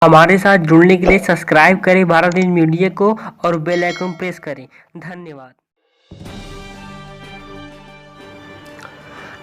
हमारे साथ जुड़ने के लिए सब्सक्राइब करें भारत न्यूज मीडिया को और बेल आइकन प्रेस करें। धन्यवाद।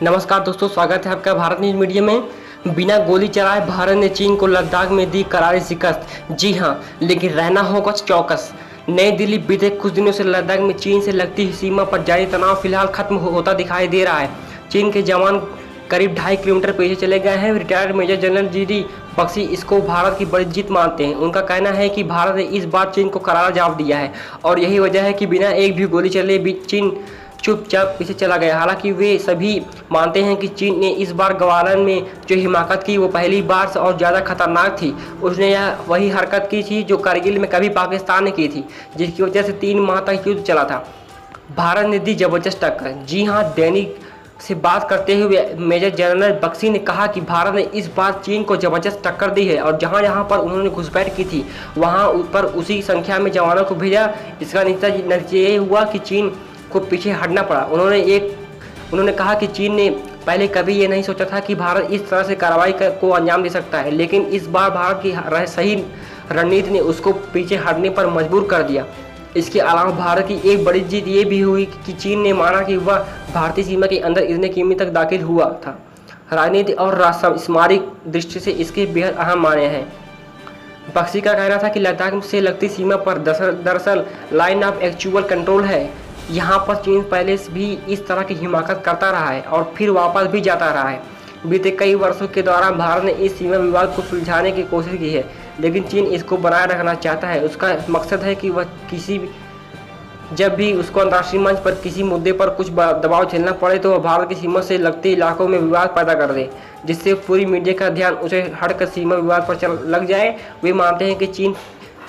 नमस्कार दोस्तों, स्वागत है आपका भारत न्यूज मीडिया में। बिना गोली चलाए भारत ने चीन को लद्दाख में दी करारी शिकस्त। जी हां, लेकिन रहना होगा चौकस। नई दिल्ली बीते कुछ दिनों से लद्दाख में चीन से लगती सीमा पर जारी तनाव फिलहाल खत्म होता दिखाई दे रहा है। चीन के जवान करीब 2.5 किलोमीटर पीछे चले गए हैं। Retired major general GD Bakshi इसको भारत की बड़ी जीत मानते हैं। उनका कहना है कि भारत ने इस बार चीन को करारा जवाब दिया है और यही वजह है कि बिना एक भी गोली चले भी चीन चुपचाप पीछे चला गया। हालांकि वे सभी मानते हैं कि चीन ने इस बार ग्वालियर में जो हिमाकत की वो पहली बार से और ज़्यादा खतरनाक थी। उसने यह वही हरकत की थी जो कारगिल में कभी पाकिस्तान ने की थी, जिसकी वजह से 3 माह तक युद्ध चला था। भारत ने दी जबरदस्त टक्कर। जी हाँ, दैनिक से बात करते हुए मेजर जनरल बक्सी ने कहा कि भारत ने इस बार चीन को जबरदस्त टक्कर दी है और जहां पर उन्होंने घुसपैठ की थी वहां पर उसी संख्या में जवानों को भेजा। इसका नतीजा ये हुआ कि चीन को पीछे हटना पड़ा। उन्होंने कहा कि चीन ने पहले कभी ये नहीं सोचा था कि भारत इस तरह से कार्रवाई को अंजाम दे सकता है, लेकिन इस बार भारत की सही रणनीति ने उसको पीछे हटने पर मजबूर कर दिया। इसके अलावा भारत की एक बड़ी जीत ये भी हुई कि चीन ने माना कि वह भारतीय सीमा के अंदर इतने किमी तक दाखिल हुआ था। राजनीति और सामरिक दृष्टि से इसके बेहद अहम माने हैं। बक्सी का कहना था कि लद्दाख से लगती सीमा पर दरअसल लाइन ऑफ एक्चुअल कंट्रोल है। यहाँ पर चीन पहले से भी इस तरह की हिमाकत करता रहा है और फिर वापस भी जाता रहा है। बीते कई वर्षों के दौरान भारत ने इस सीमा विवाद को सुलझाने की कोशिश की है, लेकिन चीन इसको बनाए रखना चाहता है। उसका मकसद है कि वह जब भी उसको अंतर्राष्ट्रीय मंच पर किसी मुद्दे पर कुछ दबाव झेलना पड़े तो वह भारत की सीमा से लगते इलाकों में विवाद पैदा कर दे, जिससे पूरी मीडिया का ध्यान उसे हटकर सीमा विवाद पर लग जाए। वे मानते हैं कि चीन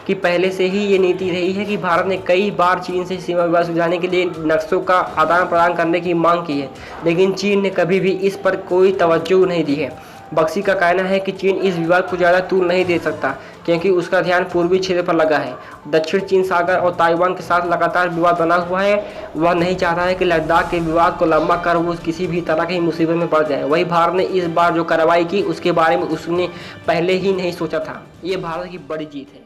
की पहले से ही ये नीति रही है कि भारत ने कई बार चीन से सीमा विवाद सुलझाने के लिए नक्शों का आदान प्रदान करने की मांग की है, लेकिन चीन ने कभी भी इस पर कोई तवज्जो नहीं दी है। बक्सी का कहना है कि चीन इस विवाद को ज़्यादा तूल नहीं दे सकता क्योंकि उसका ध्यान पूर्वी क्षेत्र पर लगा है। दक्षिण चीन सागर और ताइवान के साथ लगातार विवाद बना हुआ है। वह नहीं चाहता है कि लद्दाख के विवाद को लंबा कर वो किसी भी तरह की मुसीबत में पड़ जाए। वही भारत ने इस बार जो कार्रवाई की उसके बारे में उसने पहले ही नहीं सोचा था। ये भारत की बड़ी जीत है।